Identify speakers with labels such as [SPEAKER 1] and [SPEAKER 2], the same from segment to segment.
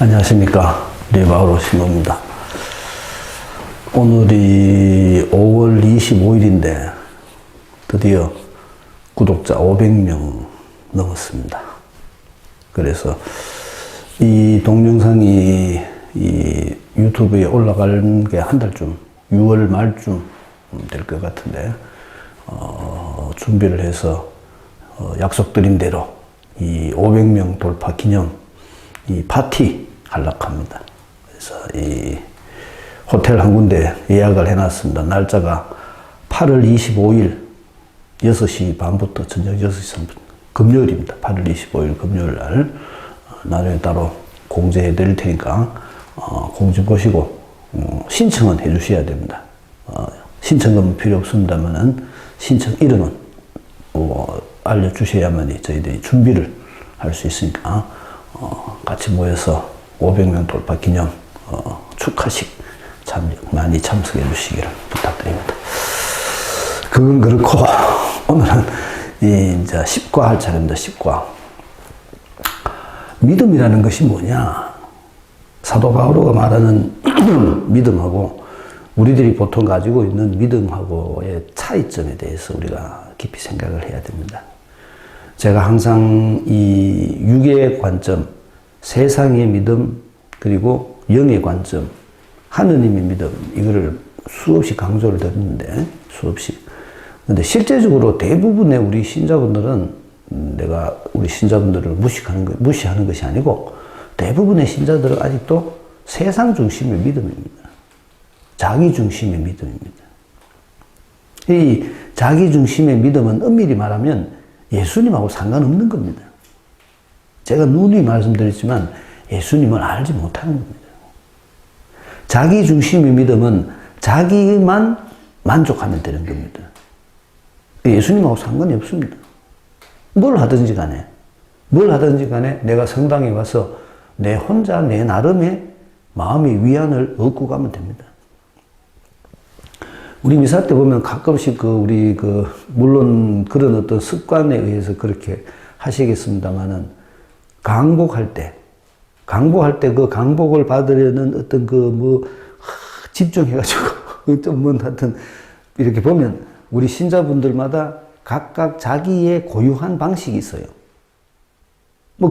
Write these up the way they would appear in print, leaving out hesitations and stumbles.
[SPEAKER 1] 안녕하십니까. 리바오로 신부입니다. 오늘이 5월 25일인데 드디어 구독자 500명 넘었습니다. 그래서 이 동영상이 이 유튜브에 올라가는 게 한 달쯤, 6월 말쯤 될 것 같은데, 준비를 해서 약속드린 대로 이 500명 돌파 기념 이 파티 하려고 합니다. 그래서 이 호텔 한 군데 예약을 해놨습니다. 날짜가 8월 25일 6시 반부터 저녁 6시 3분 금요일입니다. 8월 25일 금요일 날 나중에 따로 공지해 드릴 테니까 공지 보시고 신청은 해 주셔야 됩니다. 신청금은 필요 없습니다만은 신청 이름은 알려주셔야만이 저희들이 준비를 할 수 있으니까 같이 모여서 500명 돌파 기념 축하식 많이 참석해 주시기를 부탁드립니다. 그건 그렇고 오늘은 이제 10과 할 차례입니다. 10과. 믿음이라는 것이 뭐냐? 사도 바오로가 말하는 믿음하고 우리들이 보통 가지고 있는 믿음하고의 차이점에 대해서 우리가 깊이 생각을 해야 됩니다. 제가 항상 이 육의 관점, 세상의 믿음, 그리고 영의 관점, 하느님의 믿음, 이거를 수없이 강조를 드렸는데, 수없이. 근데 실제적으로 대부분의 우리 신자분들은 내가 우리 신자분들을 무시하는 것이 아니고, 대부분의 신자들은 아직도 세상 중심의 믿음입니다. 자기 중심의 믿음입니다. 이 자기 중심의 믿음은 엄밀히 말하면 예수님하고 상관없는 겁니다. 제가 누누이 말씀드렸지만 예수님을 알지 못하는 겁니다. 자기 중심의 믿음은 자기만 만족하면 되는 겁니다. 예수님하고 상관이 없습니다. 뭘 하든지 간에 내가 성당에 와서 내 혼자 내 나름의 마음의 위안을 얻고 가면 됩니다. 우리 미사 때 보면 가끔씩 물론 그런 어떤 습관에 의해서 그렇게 하시겠습니다만은, 강복할 때 그 강복을 받으려는 어떤 집중해가지고, 좀 하여튼, 이렇게 보면 우리 신자분들마다 각각 자기의 고유한 방식이 있어요.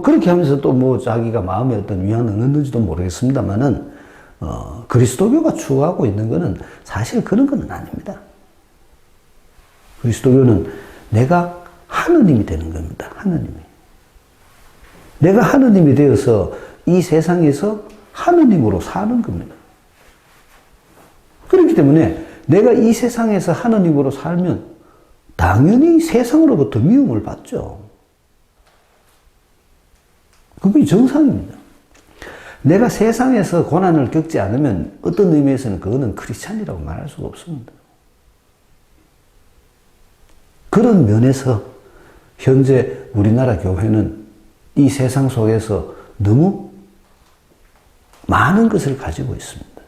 [SPEAKER 1] 그렇게 하면서 또 자기가 마음에 어떤 위안을 얻는지도 모르겠습니다만은, 그리스도교가 추구하고 있는 것은 사실 그런 건 아닙니다. 그리스도교는 내가 하느님이 되는 겁니다. 하느님이. 내가 하느님이 되어서 이 세상에서 하느님으로 사는 겁니다. 그렇기 때문에 내가 이 세상에서 하느님으로 살면 당연히 세상으로부터 미움을 받죠. 그게 정상입니다. 내가 세상에서 고난을 겪지 않으면 어떤 의미에서는 그거는 크리스찬이라고 말할 수가 없습니다. 그런 면에서 현재 우리나라 교회는 이 세상 속에서 너무 많은 것을 가지고 있습니다.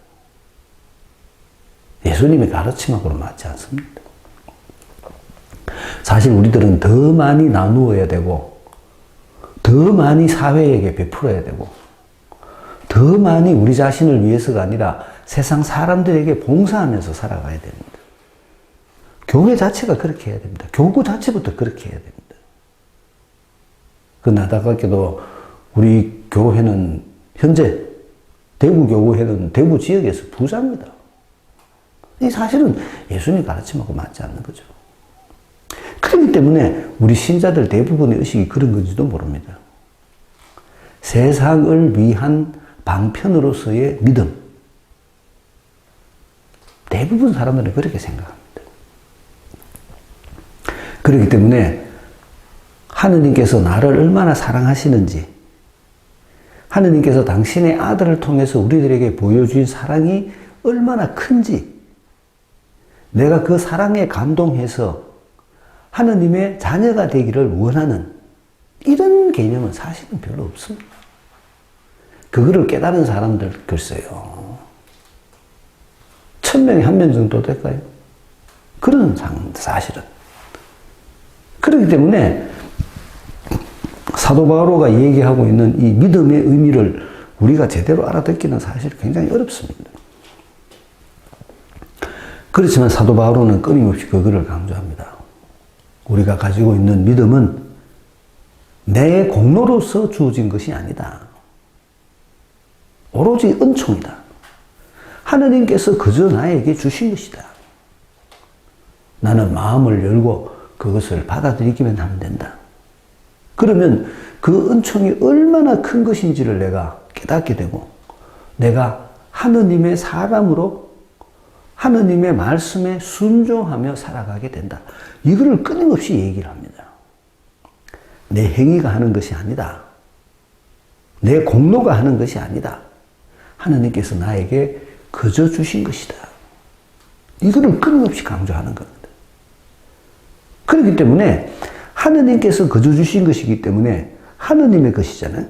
[SPEAKER 1] 예수님의 가르침하고는 맞지 않습니다. 사실 우리들은 더 많이 나누어야 되고, 더 많이 사회에게 베풀어야 되고, 더 많이 우리 자신을 위해서가 아니라 세상 사람들에게 봉사하면서 살아가야 됩니다. 교회 자체가 그렇게 해야 됩니다. 교구 자체부터 그렇게 해야 됩니다. 안타깝게도 우리 교회는 현재 대구 교회는 대구 지역에서 부자입니다. 이 사실은 예수님 가르침하고 맞지 않는 거죠. 그렇기 때문에 우리 신자들 대부분의 의식이 그런 건지도 모릅니다. 세상을 위한 방편으로서의 믿음. 대부분 사람들은 그렇게 생각합니다. 그렇기 때문에 하느님께서 나를 얼마나 사랑하시는지, 하느님께서 당신의 아들을 통해서 우리들에게 보여준 사랑이 얼마나 큰지, 내가 그 사랑에 감동해서 하느님의 자녀가 되기를 원하는 이런 개념은 사실은 별로 없습니다. 그거를 깨달은 사람들 글쎄요. 1000명에 1명 정도 될까요? 그런 사실은. 그렇기 때문에 사도 바오로가 얘기하고 있는 이 믿음의 의미를 우리가 제대로 알아듣기는 사실 굉장히 어렵습니다. 그렇지만 사도 바울은 끊임없이 그거를 강조합니다. 우리가 가지고 있는 믿음은 내 공로로서 주어진 것이 아니다. 오로지 은총이다. 하느님께서 그저 나에게 주신 것이다. 나는 마음을 열고 그것을 받아들이기만 하면 된다. 그러면 그 은총이 얼마나 큰 것인지를 내가 깨닫게 되고 내가 하느님의 사람으로 하느님의 말씀에 순종하며 살아가게 된다. 이거를 끊임없이 얘기를 합니다. 내 행위가 하는 것이 아니다. 내 공로가 하는 것이 아니다. 하느님께서 나에게 그저 주신 것이다. 이거를 끊임없이 강조하는 겁니다. 그렇기 때문에 하느님께서 그저 주신 것이기 때문에 하느님의 것이잖아요.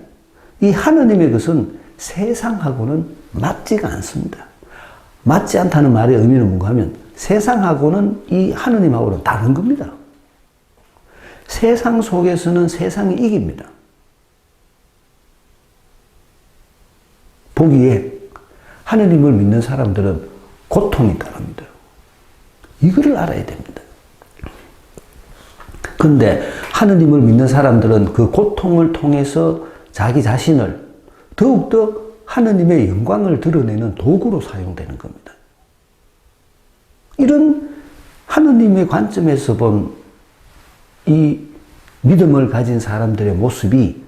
[SPEAKER 1] 이 하느님의 것은 세상하고는 맞지가 않습니다. 맞지 않다는 말의 의미는 뭔가 하면 세상하고는 이 하느님하고는 다른 겁니다. 세상 속에서는 세상이 이깁니다. 보기에 하느님을 믿는 사람들은 고통이 따릅니다. 이거를 알아야 됩니다. 그런데 하느님을 믿는 사람들은 그 고통을 통해서 자기 자신을 더욱더 하느님의 영광을 드러내는 도구로 사용되는 겁니다. 이런 하느님의 관점에서 본 이 믿음을 가진 사람들의 모습이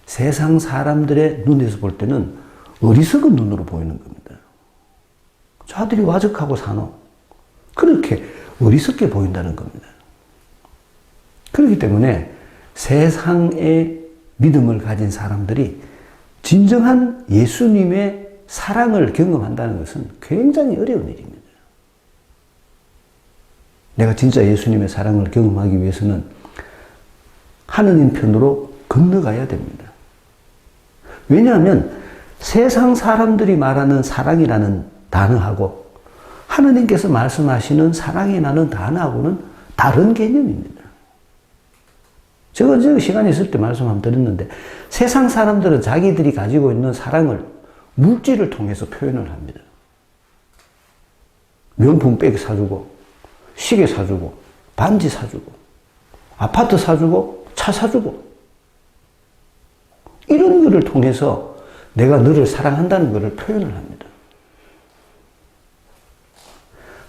[SPEAKER 1] 세상 사람들의 눈에서 볼 때는 어리석은 눈으로 보이는 겁니다. 저들이 와적하고 사노. 그렇게 어리석게 보인다는 겁니다. 그렇기 때문에 세상의 믿음을 가진 사람들이 진정한 예수님의 사랑을 경험한다는 것은 굉장히 어려운 일입니다. 내가 진짜 예수님의 사랑을 경험하기 위해서는 하느님 편으로 건너가야 됩니다. 왜냐하면 세상 사람들이 말하는 사랑이라는 단어하고 하느님께서 말씀하시는 사랑이라는 단어하고는 다른 개념입니다. 제가 시간이 있을 때 말씀 한번 드렸는데 세상 사람들은 자기들이 가지고 있는 사랑을 물질을 통해서 표현을 합니다. 명품 백 사주고 시계 사주고 반지 사주고 아파트 사주고 차 사주고 이런 것을 통해서 내가 너를 사랑한다는 것을 표현을 합니다.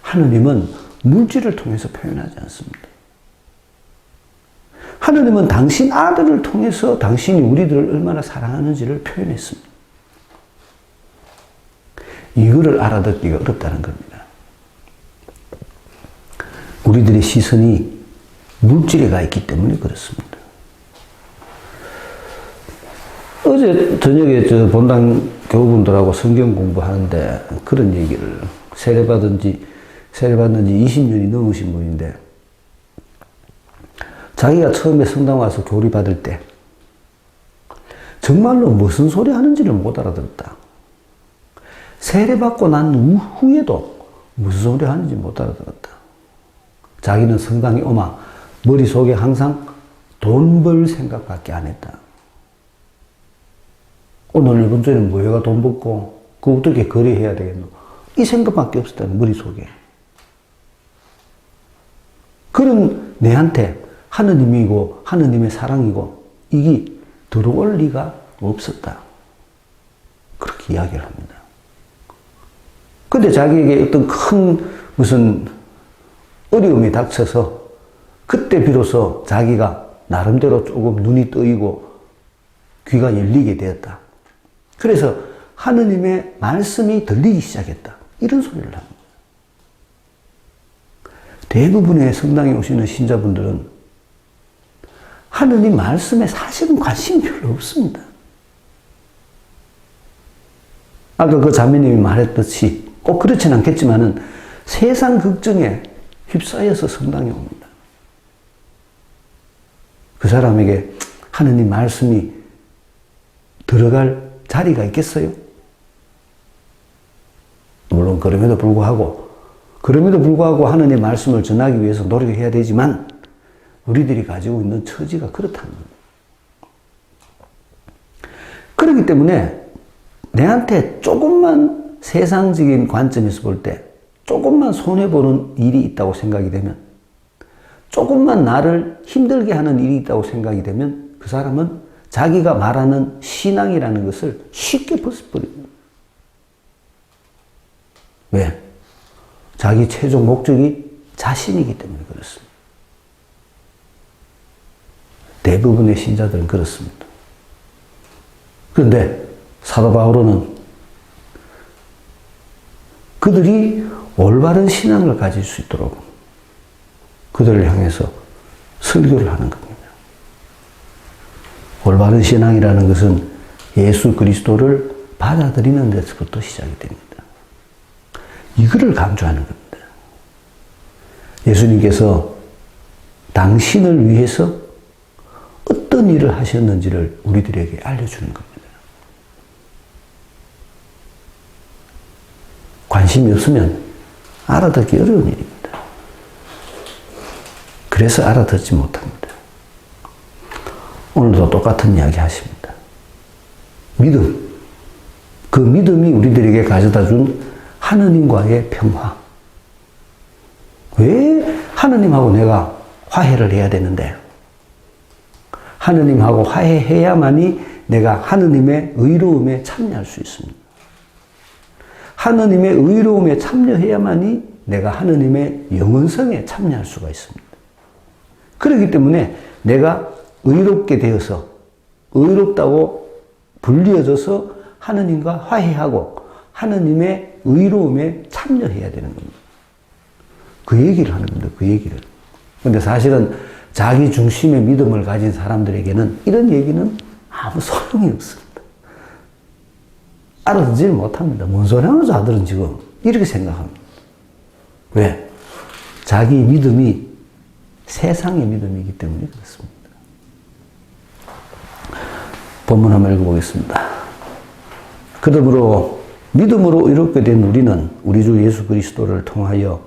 [SPEAKER 1] 하느님은 물질을 통해서 표현하지 않습니다. 하느님은 당신 아들을 통해서 당신이 우리들을 얼마나 사랑하는지를 표현했습니다. 이거를 알아듣기가 어렵다는 겁니다. 우리들의 시선이 물질에 가 있기 때문에 그렇습니다. 어제 저녁에 본당 교우분들하고 성경 공부하는데 그런 얘기를 세례받은 지 20년이 넘으신 분인데 자기가 처음에 성당 와서 교리 받을 때 정말로 무슨 소리 하는지를 못 알아들었다. 세례받고 난 후에도 무슨 소리 하는지 못 알아들었다. 자기는 성당에 오마 머릿속에 항상 돈 벌 생각밖에 안 했다. 오늘 이번 주에는 뭐 해가 돈 벌고 그 어떻게 거래해야 되겠노? 이 생각밖에 없었다는 머릿속에. 그런 내한테 하느님이고 하느님의 사랑이고 이게 들어올 리가 없었다. 그렇게 이야기를 합니다. 근데 자기에게 어떤 큰 무슨 어려움이 닥쳐서 그때 비로소 자기가 나름대로 조금 눈이 뜨이고 귀가 열리게 되었다. 그래서 하느님의 말씀이 들리기 시작했다. 이런 소리를 합니다. 대부분의 성당에 오시는 신자분들은 하느님 말씀에 사실은 관심이 별로 없습니다. 아까 그 자매님이 말했듯이 꼭 그렇진 않겠지만은 세상 걱정에 휩싸여서 성당에 옵니다. 그 사람에게 하느님 말씀이 들어갈 자리가 있겠어요? 물론 그럼에도 불구하고 하느님 말씀을 전하기 위해서 노력해야 되지만 우리들이 가지고 있는 처지가 그렇다는 겁니다. 그렇기 때문에 내한테 조금만 세상적인 관점에서 볼 때 조금만 손해보는 일이 있다고 생각이 되면, 조금만 나를 힘들게 하는 일이 있다고 생각이 되면 그 사람은 자기가 말하는 신앙이라는 것을 쉽게 벗어버립니다. 왜? 자기 최종 목적이 자신이기 때문에 그렇습니다. 대부분의 신자들은 그렇습니다. 그런데 사도 바울은 그들이 올바른 신앙을 가질 수 있도록 그들을 향해서 설교를 하는 겁니다. 올바른 신앙이라는 것은 예수 그리스도를 받아들이는 데서부터 시작이 됩니다. 이거를 강조하는 겁니다. 예수님께서 당신을 위해서 어떤 일을 하셨는지를 우리들에게 알려주는 겁니다. 관심이 없으면 알아듣기 어려운 일입니다. 그래서 알아듣지 못합니다. 오늘도 똑같은 이야기 하십니다. 믿음. 그 믿음이 우리들에게 가져다 준 하느님과의 평화. 왜 하느님하고 내가 화해를 해야 되는데? 하느님하고 화해해야만이 내가 하느님의 의로움에 참여할 수 있습니다. 하느님의 의로움에 참여해야만이 내가 하느님의 영원성에 참여할 수가 있습니다. 그렇기 때문에 내가 의롭게 되어서 의롭다고 불리어져서 하느님과 화해하고 하느님의 의로움에 참여해야 되는 겁니다. 그 얘기를 하는 겁니다. 그 얘기를. 근데 사실은 자기 중심의 믿음을 가진 사람들에게는 이런 얘기는 아무 소용이 없습니다. 알아듣지를 못합니다. 뭔 소리 하는 자들은 지금 이렇게 생각합니다. 왜? 자기 믿음이 세상의 믿음이기 때문에 그렇습니다. 본문 한번 읽어보겠습니다. 그러므로 믿음으로 이롭게 된 우리는 우리 주 예수 그리스도를 통하여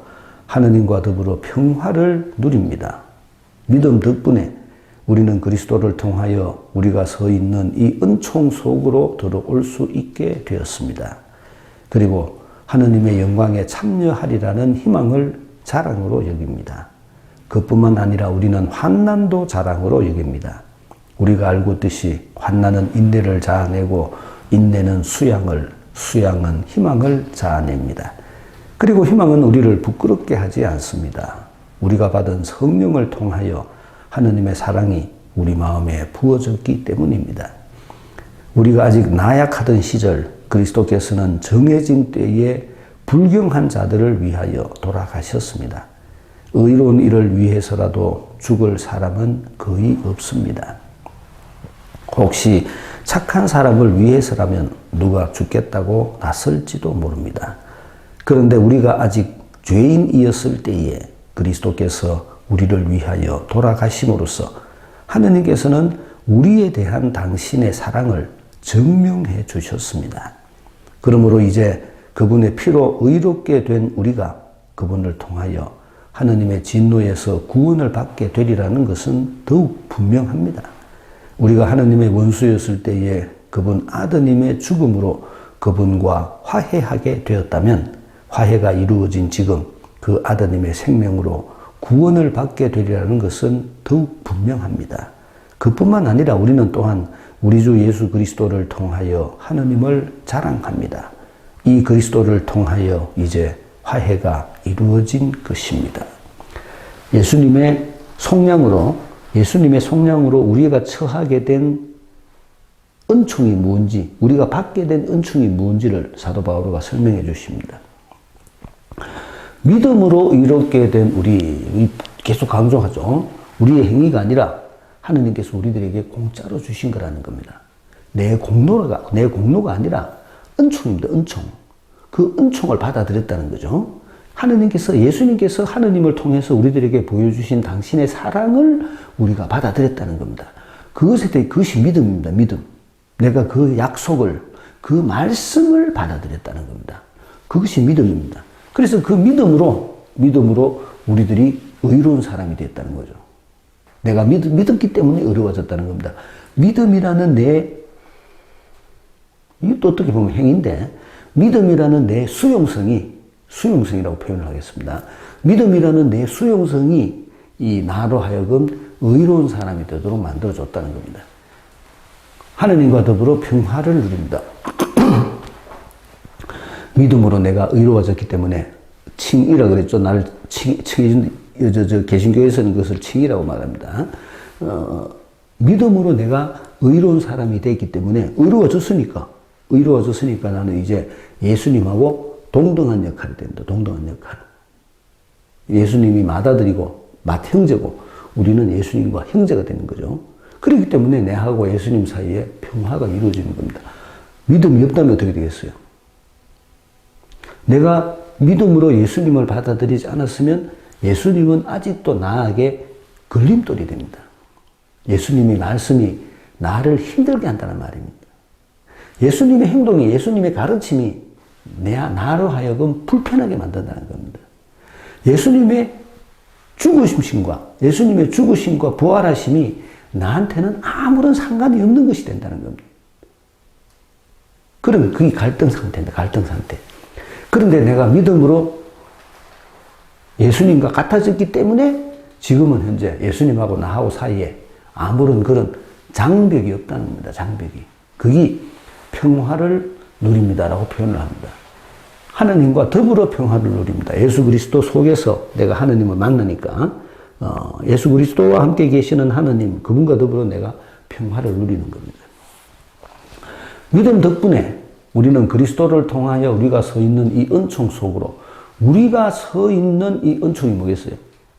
[SPEAKER 1] 하느님과 더불어 평화를 누립니다. 믿음 덕분에 우리는 그리스도를 통하여 우리가 서 있는 이 은총 속으로 들어올 수 있게 되었습니다. 그리고 하느님의 영광에 참여하리라는 희망을 자랑으로 여깁니다. 그뿐만 아니라 우리는 환난도 자랑으로 여깁니다. 우리가 알고 있듯이 환난은 인내를 자아내고 인내는 수양은 희망을 자아냅니다. 그리고 희망은 우리를 부끄럽게 하지 않습니다. 우리가 받은 성령을 통하여 하느님의 사랑이 우리 마음에 부어졌기 때문입니다. 우리가 아직 나약하던 시절 그리스도께서는 정해진 때에 불경한 자들을 위하여 돌아가셨습니다. 의로운 일을 위해서라도 죽을 사람은 거의 없습니다. 혹시 착한 사람을 위해서라면 누가 죽겠다고 나설지도 모릅니다. 그런데 우리가 아직 죄인이었을 때에 그리스도께서 우리를 위하여 돌아가심으로써 하느님께서는 우리에 대한 당신의 사랑을 증명해 주셨습니다. 그러므로 이제 그분의 피로 의롭게 된 우리가 그분을 통하여 하느님의 진노에서 구원을 받게 되리라는 것은 더욱 분명합니다. 우리가 하느님의 원수였을 때에 그분 아드님의 죽음으로 그분과 화해하게 되었다면 화해가 이루어진 지금 그 아드님의 생명으로 구원을 받게 되리라는 것은 더욱 분명합니다. 그뿐만 아니라 우리는 또한 우리 주 예수 그리스도를 통하여 하느님을 자랑합니다. 이 그리스도를 통하여 이제 화해가 이루어진 것입니다. 예수님의 속량으로 우리가 처하게 된 은총이 무엇인지, 우리가 받게 된 은총이 무엇인지를 사도 바오로가 설명해 주십니다. 믿음으로 이롭게 된 우리, 계속 강조하죠. 우리의 행위가 아니라 하느님께서 우리들에게 공짜로 주신 거라는 겁니다. 내 공로가 아니라 은총입니다. 은총. 그 은총을 받아들였다는 거죠. 예수님께서 하느님을 통해서 우리들에게 보여주신 당신의 사랑을 우리가 받아들였다는 겁니다. 그것이 믿음입니다. 믿음. 내가 그 약속을, 그 말씀을 받아들였다는 겁니다. 그것이 믿음입니다. 그래서 그 믿음으로 우리들이 의로운 사람이 됐다는 거죠. 내가 믿었기 때문에 의로워졌다는 겁니다. 믿음이라는 내 이것도 어떻게 보면 행인데, 믿음이라는 내 수용성이라고 표현을 하겠습니다. 믿음이라는 내 수용성이 이 나로 하여금 의로운 사람이 되도록 만들어줬다는 겁니다. 하느님과 더불어 평화를 누립니다. 믿음으로 내가 의로워졌기 때문에 칭이라 그랬죠. 나를 칭해준, 개신교에서는 그것을 칭이라고 말합니다. 믿음으로 내가 의로운 사람이 됐기 때문에 의로워졌으니까 나는 이제 예수님하고 동등한 역할이 됩니다. 동등한 역할. 예수님이 맏아들이고 맏형제고 우리는 예수님과 형제가 되는 거죠. 그렇기 때문에 내하고 예수님 사이에 평화가 이루어지는 겁니다. 믿음이 없다면 어떻게 되겠어요? 내가 믿음으로 예수님을 받아들이지 않았으면 예수님은 아직도 나에게 걸림돌이 됩니다. 예수님의 말씀이 나를 힘들게 한다는 말입니다. 예수님의 행동이, 예수님의 가르침이 나로 하여금 불편하게 만든다는 겁니다. 예수님의 죽으심과 부활하심이 나한테는 아무런 상관이 없는 것이 된다는 겁니다. 그러면 그게 갈등 상태입니다. 갈등 상태. 그런데 내가 믿음으로 예수님과 같아졌기 때문에 지금은 현재 예수님하고 나하고 사이에 아무런 그런 장벽이 없다는 겁니다. 장벽이. 그게 평화를 누립니다라고 표현을 합니다. 하느님과 더불어 평화를 누립니다. 예수 그리스도 속에서 내가 하느님을 만나니까 예수 그리스도와 함께 계시는 하느님, 그분과 더불어 내가 평화를 누리는 겁니다. 믿음 덕분에 우리는 그리스도를 통하여 우리가 서 있는 이 은총 속으로, 우리가 서 있는 이 은총이 뭐겠어요?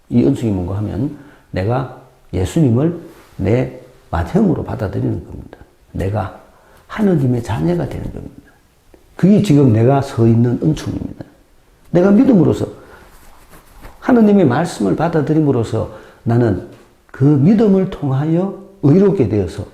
[SPEAKER 1] 이 은총이 뭔가 하면 내가 예수님을 내 맏형으로 받아들이는 겁니다. 내가 하느님의 자녀가 되는 겁니다. 그게 지금 내가 서 있는 은총입니다. 내가 믿음으로써 하느님의 말씀을 받아들임으로써 나는 그 믿음을 통하여 의롭게 되어서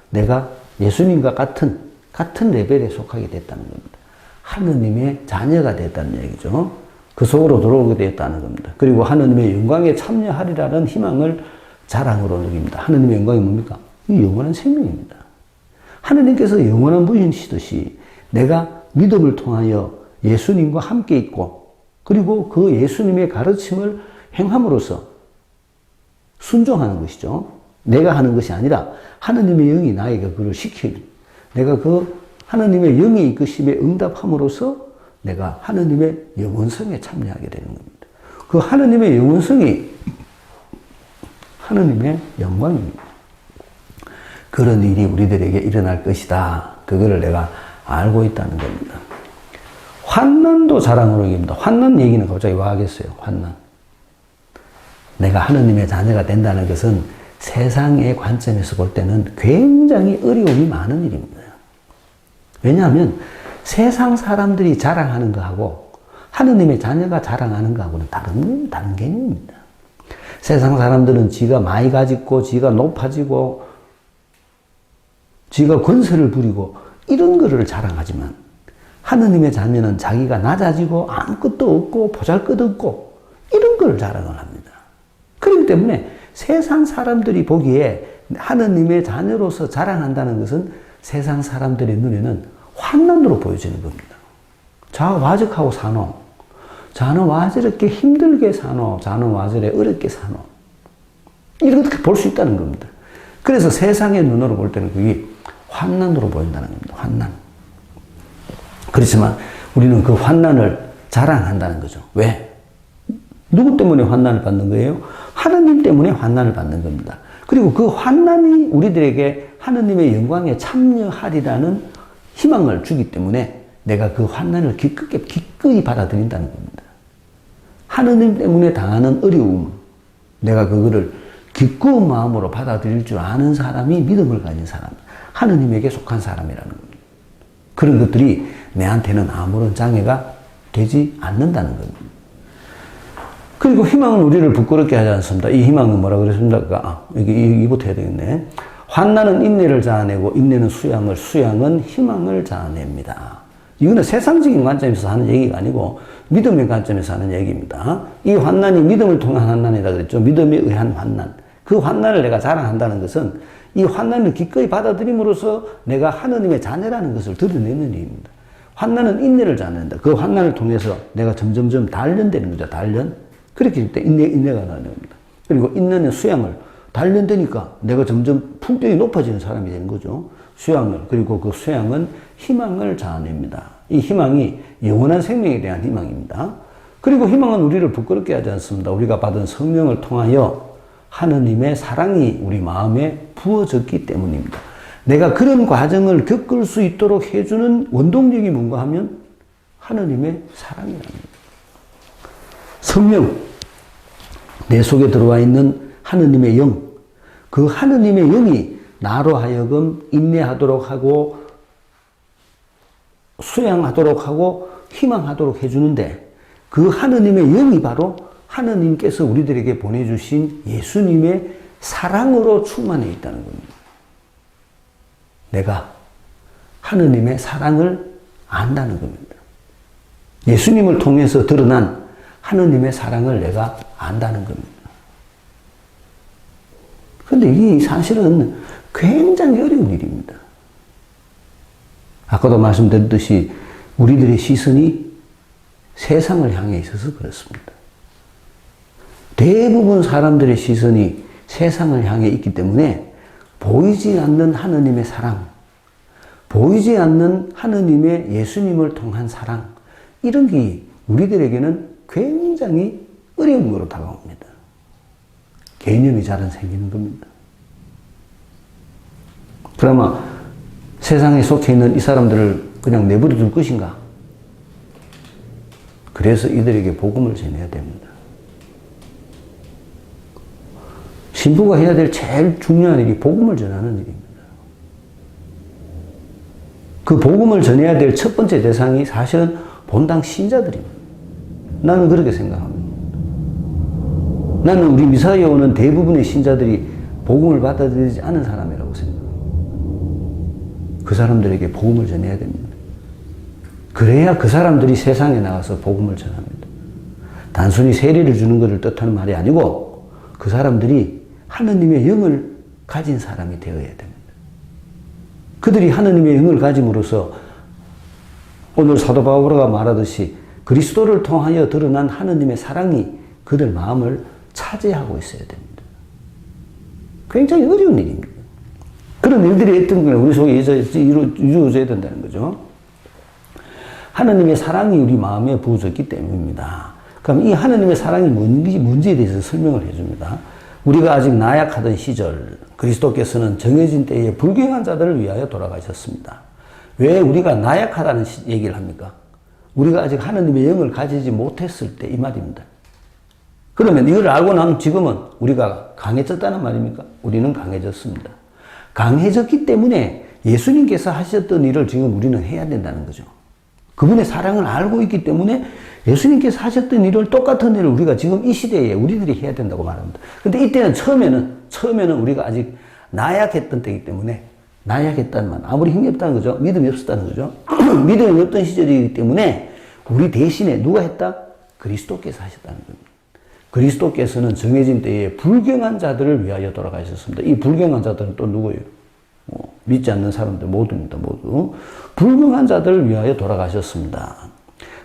[SPEAKER 1] 내가 예수님과 같은 레벨에 속하게 됐다는 겁니다. 하느님의 자녀가 됐다는 얘기죠. 그 속으로 들어오게 되었다는 겁니다. 그리고 하느님의 영광에 참여하리라는 희망을 자랑으로 누립니다. 하느님의 영광이 뭡니까? 이 영원한 생명입니다. 하느님께서 영원한 분이시듯이 내가 믿음을 통하여 예수님과 함께 있고, 그리고 그 예수님의 가르침을 행함으로써 순종하는 것이죠. 내가 하는 것이 아니라 하느님의 영이 나에게 그걸 시켜요. 내가 그 하느님의 영의 이끄심에 응답함으로써 내가 하느님의 영원성에 참여하게 되는 겁니다. 그 하느님의 영원성이 하느님의 영광입니다. 그런 일이 우리들에게 일어날 것이다. 그거를 내가 알고 있다는 겁니다. 환난도 자랑으로 이깁니다. 환난 얘기는 갑자기 와 하겠어요. 환난. 내가 하느님의 자녀가 된다는 것은 세상의 관점에서 볼 때는 굉장히 어려움이 많은 일입니다. 왜냐하면 세상 사람들이 자랑하는 거하고 하느님의 자녀가 자랑하는 거하고는 다른 개념입니다. 세상 사람들은 지가 많이 가지고, 지가 높아지고, 지가 권세를 부리고 이런 거를 자랑하지만 하느님의 자녀는 자기가 낮아지고 아무것도 없고 보잘것없고 이런 걸 자랑을 합니다. 그렇기 때문에 세상 사람들이 보기에 하느님의 자녀로서 자랑한다는 것은 세상 사람들의 눈에는 환난으로 보여지는 겁니다. 자가 와적하고 사노? 자는 와 저렇게 힘들게 사노? 자는 와 저래 어렵게 사노? 이렇게 볼 수 있다는 겁니다. 그래서 세상의 눈으로 볼 때는 그게 환난으로 보인다는 겁니다. 환난. 그렇지만 우리는 그 환난을 자랑한다는 거죠. 왜? 누구 때문에 환난을 받는 거예요? 하느님 때문에 환난을 받는 겁니다. 그리고 그 환난이 우리들에게 하느님의 영광에 참여하리라는 희망을 주기 때문에 내가 그 환난을 기꺼이 받아들인다는 겁니다. 하느님 때문에 당하는 어려움, 내가 그거를 기꺼운 마음으로 받아들일 줄 아는 사람이 믿음을 가진 사람, 하느님에게 속한 사람이라는 겁니다. 그런 것들이 내한테는 아무런 장애가 되지 않는다는 겁니다. 그리고 희망은 우리를 부끄럽게 하지 않습니다. 이 희망은 뭐라 그랬습니까? 이부터 해야 되겠네. 환난은 인내를 자아내고 인내는 수양은 희망을 자아냅니다. 이거는 세상적인 관점에서 하는 얘기가 아니고 믿음의 관점에서 하는 얘기입니다. 이 환난이 믿음을 통한 환난이다 그랬죠. 믿음에 의한 환난. 그 환난을 내가 자랑한다는 것은 이 환난을 기꺼이 받아들임으로써 내가 하느님의 자녀라는 것을 드러내는 일입니다. 환난은 인내를 자는다. 그 환난을 통해서 내가 점점점 단련되는 거죠. 단련. 그렇게 될 때 인내가 나는 겁니다. 그리고 인내는 수양을 단련되니까 내가 점점 품격이 높아지는 사람이 되는 거죠. 수양을. 그리고 그 수양은 희망을 자아냅니다. 이 희망이 영원한 생명에 대한 희망입니다. 그리고 희망은 우리를 부끄럽게 하지 않습니다. 우리가 받은 성령을 통하여 하느님의 사랑이 우리 마음에 부어졌기 때문입니다. 내가 그런 과정을 겪을 수 있도록 해주는 원동력이 뭔가 하면 하느님의 사랑이랍니다. 성령, 내 속에 들어와 있는 하느님의 영, 그 하느님의 영이 나로 하여금 인내하도록 하고 수양하도록 하고 희망하도록 해주는데 그 하느님의 영이 바로 하느님께서 우리들에게 보내주신 예수님의 사랑으로 충만해 있다는 겁니다. 내가 하느님의 사랑을 안다는 겁니다. 예수님을 통해서 드러난 하느님의 사랑을 내가 안다는 겁니다. 그런데 이 사실은 굉장히 어려운 일입니다. 아까도 말씀드렸듯이 우리들의 시선이 세상을 향해 있어서 그렇습니다. 대부분 사람들의 시선이 세상을 향해 있기 때문에 보이지 않는 하느님의 사랑, 보이지 않는 하느님의 예수님을 통한 사랑, 이런 게 우리들에게는 굉장히 어려운 거로 다가옵니다. 개념이 잘 안 생기는 겁니다. 그러면 세상에 속해 있는 이 사람들을 그냥 내버려 둘 것인가? 그래서 이들에게 복음을 전해야 됩니다. 신부가 해야 될 제일 중요한 일이 복음을 전하는 일입니다. 그 복음을 전해야 될 첫 번째 대상이 사실은 본당 신자들입니다. 나는 그렇게 생각합니다. 나는 우리 미사에 오는 대부분의 신자들이 복음을 받아들이지 않은 사람이라고 생각합니다. 그 사람들에게 복음을 전해야 됩니다. 그래야 그 사람들이 세상에 나가서 복음을 전합니다. 단순히 세례를 주는 것을 뜻하는 말이 아니고 그 사람들이 하느님의 영을 가진 사람이 되어야 됩니다. 그들이 하느님의 영을 가짐으로써 오늘 사도 바울가 말하듯이 그리스도를 통하여 드러난 하느님의 사랑이 그들 마음을 차지하고 있어야 됩니다. 굉장히 어려운 일입니다. 그런 일들이 어떤 거예요? 우리 속에 이루어져야 된다는 거죠. 하느님의 사랑이 우리 마음에 부어졌기 때문입니다. 그럼 이 하느님의 사랑이 뭔지에 대해서 설명을 해줍니다. 우리가 아직 나약하던 시절 그리스도께서는 정해진 때에 불경한 자들을 위하여 돌아가셨습니다. 왜 우리가 나약하다는 얘기를 합니까? 우리가 아직 하느님의 영을 가지지 못했을 때 이 말입니다. 그러면 이걸 알고 나면 지금은 우리가 강해졌다는 말입니까? 우리는 강해졌습니다. 강해졌기 때문에 예수님께서 하셨던 일을 지금 우리는 해야 된다는 거죠. 그분의 사랑을 알고 있기 때문에 예수님께서 하셨던 일을 똑같은 일을 우리가 지금 이 시대에 우리들이 해야 된다고 말합니다. 근데 이때는 처음에는 우리가 아직 나약했던 때이기 때문에 나약했다는 말, 아무리 힘이 없다는 거죠. 믿음이 없었다는 거죠. 믿음이 없던 시절이기 때문에 우리 대신에 누가 했다? 그리스도께서 하셨다는 겁니다. 그리스도께서는 정해진 때에 불경한 자들을 위하여 돌아가셨습니다. 이 불경한 자들은 또 누구예요? 믿지 않는 사람들 모두입니다. 모두. 불경한 자들을 위하여 돌아가셨습니다.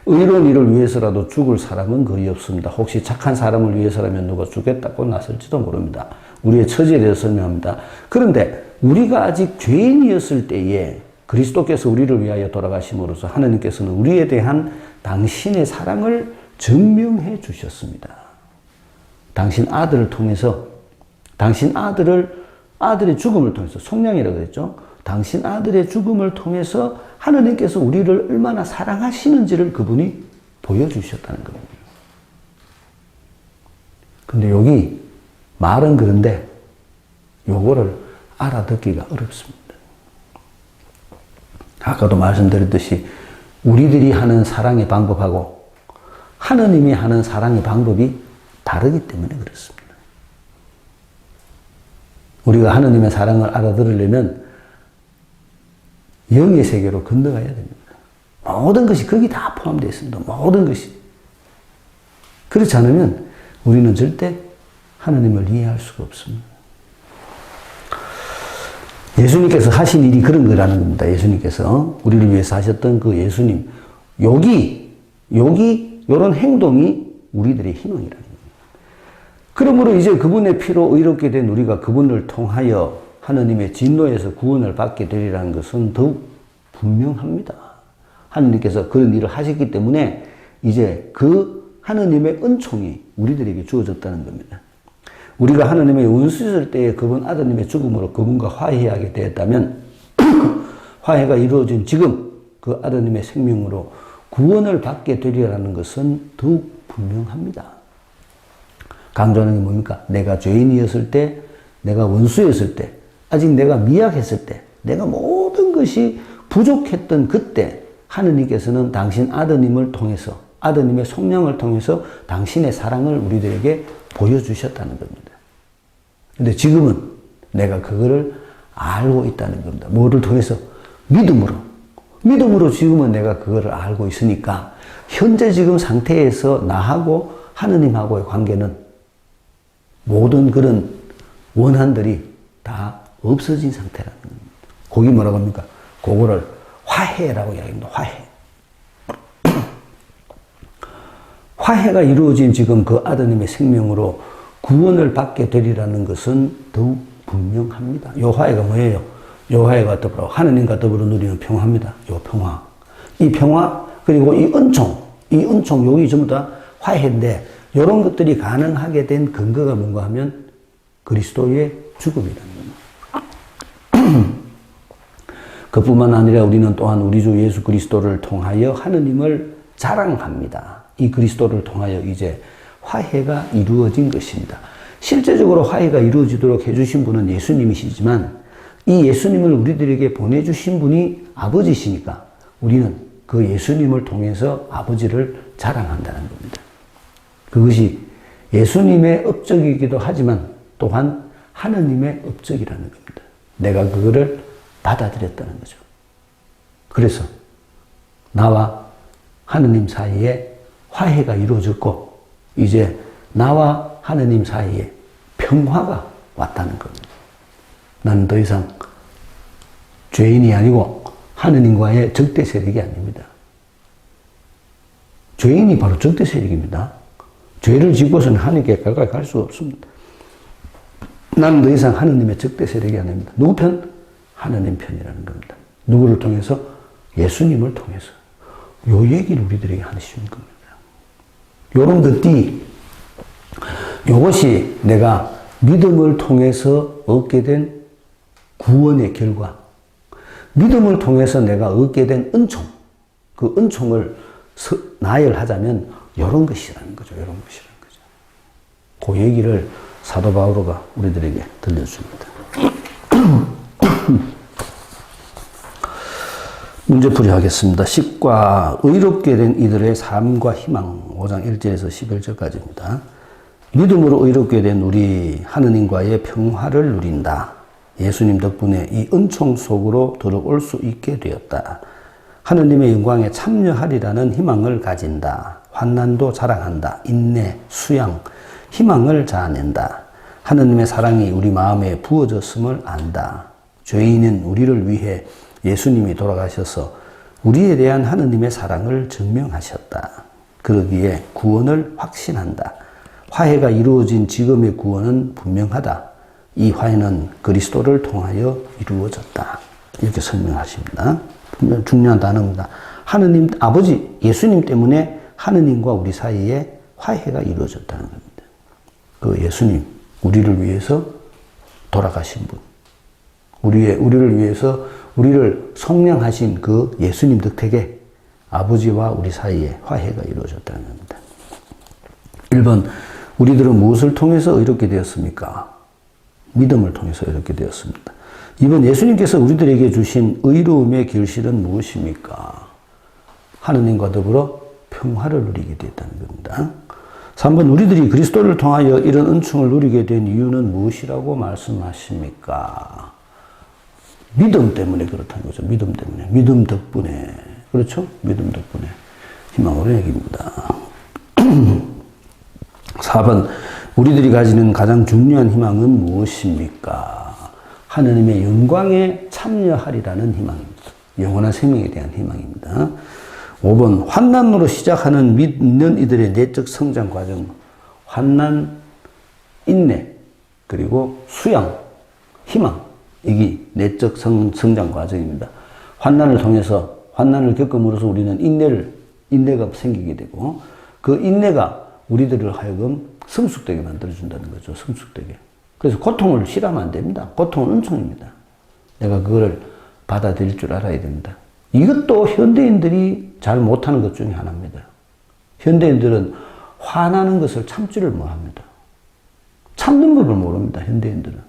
[SPEAKER 1] 의로운 일을 위해서라도 죽을 사람은 거의 없습니다. 혹시 착한 사람을 위해서라면 누가 죽겠다고 나설지도 모릅니다. 우리의 처지에 대해서 설명합니다. 그런데 우리가 아직 죄인이었을 때에 그리스도께서 우리를 위하여 돌아가심으로써 하나님께서는 우리에 대한 당신의 사랑을 증명해 주셨습니다. 당신 아들을 통해서, 당신 아들의 죽음을 통해서, 속량이라고 그랬죠. 당신 아들의 죽음을 통해서 하나님께서 우리를 얼마나 사랑하시는지를 그분이 보여주셨다는 겁니다. 근데 여기 말은 그런데 요거를 알아듣기가 어렵습니다. 아까도 말씀드렸듯이 우리들이 하는 사랑의 방법하고 하느님이 하는 사랑의 방법이 다르기 때문에 그렇습니다. 우리가 하느님의 사랑을 알아들으려면 영의 세계로 건너가야 됩니다. 모든 것이 거기 다 포함되어 있습니다. 모든 것이. 그렇지 않으면 우리는 절대 하느님을 이해할 수가 없습니다. 예수님께서 하신 일이 그런 거라는 겁니다. 예수님께서 우리를 위해서 하셨던 그 예수님. 요런 행동이 우리들의 희망이라는 겁니다. 그러므로 이제 그분의 피로 의롭게 된 우리가 그분을 통하여 하느님의 진노에서 구원을 받게 되리라는 것은 더욱 분명합니다. 하느님께서 그런 일을 하셨기 때문에 이제 그 하느님의 은총이 우리들에게 주어졌다는 겁니다. 우리가 하느님의 원수였을 때에 그분 아드님의 죽음으로 그분과 화해하게 되었다면 화해가 이루어진 지금 그 아드님의 생명으로 구원을 받게 되리라는 것은 더욱 분명합니다. 강조하는 게 뭡니까? 내가 죄인이었을 때, 내가 원수였을 때, 아직 내가 미약했을 때, 내가 모든 것이 부족했던 그때 하느님께서는 당신 아드님을 통해서, 아드님의 속량을 통해서 당신의 사랑을 우리들에게 보여주셨다는 겁니다. 근데 지금은 내가 그거를 알고 있다는 겁니다. 뭐를 통해서? 믿음으로. 믿음으로 지금은 내가 그거를 알고 있으니까 현재 지금 상태에서 나하고 하느님하고의 관계는 모든 그런 원한들이 다 없어진 상태라는 겁니다. 거기 뭐라고 합니까? 그거를 화해라고 이야기합니다. 화해. 화해가 이루어진 지금 그 아드님의 생명으로 구원을 받게 되리라는 것은 더욱 분명합니다. 요 화해가 뭐예요? 요 화해가 더불어 하느님과 더불어 누리는 평화입니다. 요 평화. 이 평화 그리고 이 은총 여기 전부 다 화해인데 이런 것들이 가능하게 된 근거가 뭔가 하면 그리스도의 죽음이라는 겁니다. 그뿐만 아니라 우리는 또한 우리 주 예수 그리스도를 통하여 하느님을 자랑합니다. 이 그리스도를 통하여 이제 화해가 이루어진 것입니다. 실제적으로 화해가 이루어지도록 해주신 분은 예수님이시지만 이 예수님을 우리들에게 보내주신 분이 아버지시니까 우리는 그 예수님을 통해서 아버지를 자랑한다는 겁니다. 그것이 예수님의 업적이기도 하지만 또한 하느님의 업적이라는 겁니다. 내가 그거를 받아들였다는 거죠. 그래서 나와 하느님 사이에 화해가 이루어졌고 이제 나와 하느님 사이에 평화가 왔다는 겁니다. 나는 더 이상 죄인이 아니고 하느님과의 적대 세력이 아닙니다. 죄인이 바로 적대 세력입니다. 죄를 짓고서는 하느님께 가까이 갈 수가 없습니다. 나는 더 이상 하느님의 적대 세력이 아닙니다. 누구 편? 하느님 편이라는 겁니다. 누구를 통해서? 예수님을 통해서. 요 얘기를 우리들에게 하시는 겁니다. 요런 것들이 요것이 내가 믿음을 통해서 얻게 된 구원의 결과, 믿음을 통해서 내가 얻게 된 은총, 그 은총을 나열하자면 이런 것이라는 거죠. 이런 것이라는 거죠. 그 얘기를 사도 바오로가 우리들에게 들려줍니다. 문제풀이 하겠습니다. 10과 의롭게 된 이들의 삶과 희망 5장 1절에서 11절까지입니다. 믿음으로 의롭게 된 우리 하느님과의 평화를 누린다. 예수님 덕분에 이 은총 속으로 들어올 수 있게 되었다. 하느님의 영광에 참여하리라는 희망을 가진다. 환난도 자랑한다. 인내, 수양, 희망을 자아낸다. 하느님의 사랑이 우리 마음에 부어졌음을 안다. 죄인인 우리를 위해 예수님이 돌아가셔서 우리에 대한 하느님의 사랑을 증명하셨다. 그러기에 구원을 확신한다. 화해가 이루어진 지금의 구원은 분명하다. 이 화해는 그리스도를 통하여 이루어졌다. 이렇게 설명하십니다. 분명 중요한 단어입니다. 하느님, 아버지, 예수님 때문에 하느님과 우리 사이에 화해가 이루어졌다는 겁니다. 그 예수님, 우리를 위해서 돌아가신 분. 우리를 위해서 우리를 속량하신 그 예수님 덕택에 아버지와 우리 사이에 화해가 이루어졌다는 겁니다. 1번, 우리들은 무엇을 통해서 의롭게 되었습니까? 믿음을 통해서 의롭게 되었습니다. 2번, 예수님께서 우리들에게 주신 의로움의 결실은 무엇입니까? 하느님과 더불어 평화를 누리게 되었다는 겁니다. 3번, 우리들이 그리스도를 통하여 이런 은총을 누리게 된 이유는 무엇이라고 말씀하십니까? 믿음 때문에 그렇다는 거죠. 믿음 때문에. 믿음 덕분에. 그렇죠? 믿음 덕분에. 희망으로 얘기입니다. 4번, 우리들이 가지는 가장 중요한 희망은 무엇입니까? 하느님의 영광에 참여하리라는 희망입니다. 영원한 생명에 대한 희망입니다. 5번 환난으로 시작하는 믿는 이들의 내적 성장 과정. 환난, 인내, 그리고 수양, 희망. 이게 내적 성장 과정입니다. 환난을 통해서 환난을 겪음으로써 우리는 인내가 생기게 되고 그 인내가 우리들을 하여금 성숙되게 만들어준다는 거죠. 성숙되게. 그래서 고통을 싫어하면 안 됩니다. 고통은 은총입니다. 내가 그거를 받아들일 줄 알아야 됩니다. 이것도 현대인들이 잘 못하는 것 중에 하나입니다. 현대인들은 화나는 것을 참지를 못합니다. 참는 법을 모릅니다. 현대인들은.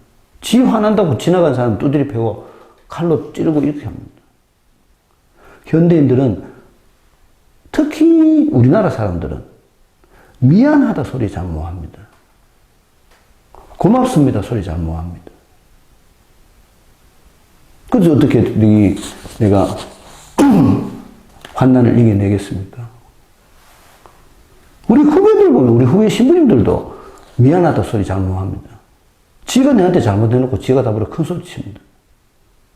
[SPEAKER 1] 지 화난다고 지나간 사람 두드려 패고 칼로 찌르고 이렇게 합니다. 현대인들은 특히 우리나라 사람들은 미안하다 소리 잘 못합니다. 고맙습니다 소리 잘 못합니다. 그래서 어떻게 내가 환난을 이겨내겠습니까? 우리 후배들 보면 우리 후배 신부님들도 미안하다 소리 잘 못합니다. 지가 내한테 잘못해놓고 지가 답으로 큰 소리 칩니다.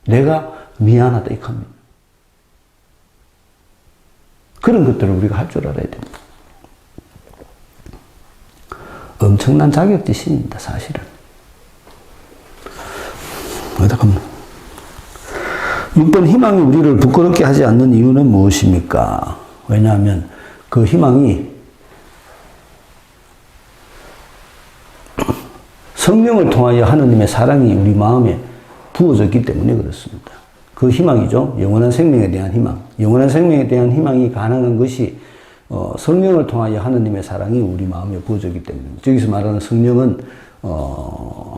[SPEAKER 1] 내가 미안하다 이겁니다. 그런 것들을 우리가 할 줄 알아야 됩니다. 엄청난 자격지심입니다, 사실은. 어디다 가면 6번 희망이 우리를 부끄럽게 하지 않는 이유는 무엇입니까? 왜냐하면 그 희망이 성령을 통하여 하느님의 사랑이 우리 마음에 부어졌기 때문에 그렇습니다. 그 희망이죠. 영원한 생명에 대한 희망. 영원한 생명에 대한 희망이 가능한 것이 성령을 통하여 하느님의 사랑이 우리 마음에 부어졌기 때문입니다. 저기서 말하는 성령은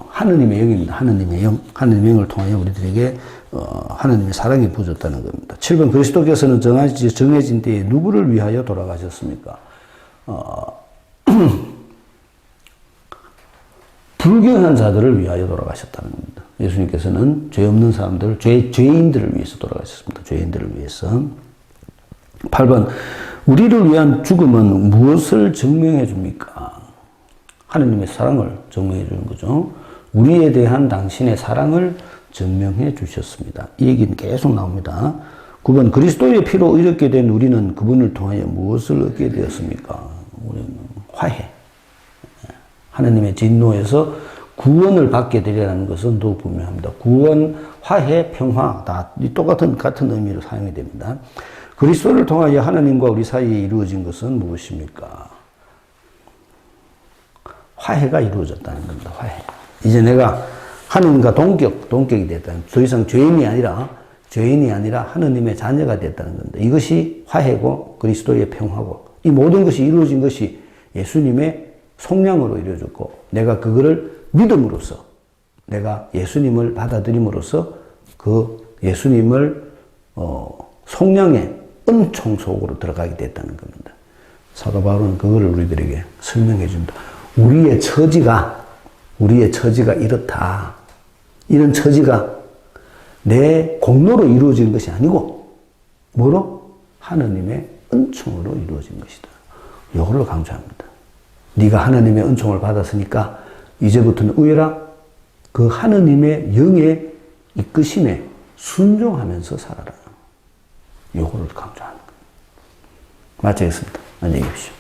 [SPEAKER 1] 하느님의 영입니다. 하느님의 영. 하느님의 영을 통하여 우리들에게 하느님의 사랑이 부어졌다는 겁니다. 7번 그리스도께서는 정해진 때에 누구를 위하여 돌아가셨습니까? 불교한 자들을 위하여 돌아가셨다는 겁니다. 예수님께서는 죄 없는 사람들, 죄인들을 위해서 돌아가셨습니다. 죄인들을 위해서. 8번, 우리를 위한 죽음은 무엇을 증명해 줍니까? 하느님의 사랑을 증명해 주는 거죠. 우리에 대한 당신의 사랑을 증명해 주셨습니다. 이 얘기는 계속 나옵니다. 9번, 그리스도의 피로 의롭게 된 우리는 그분을 통하여 무엇을 얻게 되었습니까? 우리는 화해. 하느님의 진노에서 구원을 받게 되리라는 것은 더욱 분명합니다. 구원, 화해, 평화 다 같은 의미로 사용이 됩니다. 그리스도를 통하여 하나님과 우리 사이에 이루어진 것은 무엇입니까? 화해가 이루어졌다는 겁니다. 화해. 이제 내가 하느님과 동격이 됐다는, 더 이상 죄인이 아니라 하느님의 자녀가 됐다는 겁니다. 이것이 화해고 그리스도의 평화고 이 모든 것이 이루어진 것이 예수님의 속량으로 이루어졌고 내가 그거를 믿음으로써 내가 예수님을 받아들임으로써 그 예수님을 속량의 은총 속으로 들어가게 됐다는 겁니다. 사도 바울은 그거를 우리들에게 설명해 줍니다. 우리의 처지가 이렇다. 이런 처지가 내 공로로 이루어진 것이 아니고 뭐로? 하느님의 은총으로 이루어진 것이다. 이걸로 강조합니다. 네가 하느님의 은총을 받았으니까 이제부터는 의라 그 하느님의 영의 이끄심에 순종하면서 살아라. 이거를 강조하는 거예요. 마치겠습니다. 안녕히 계십시오.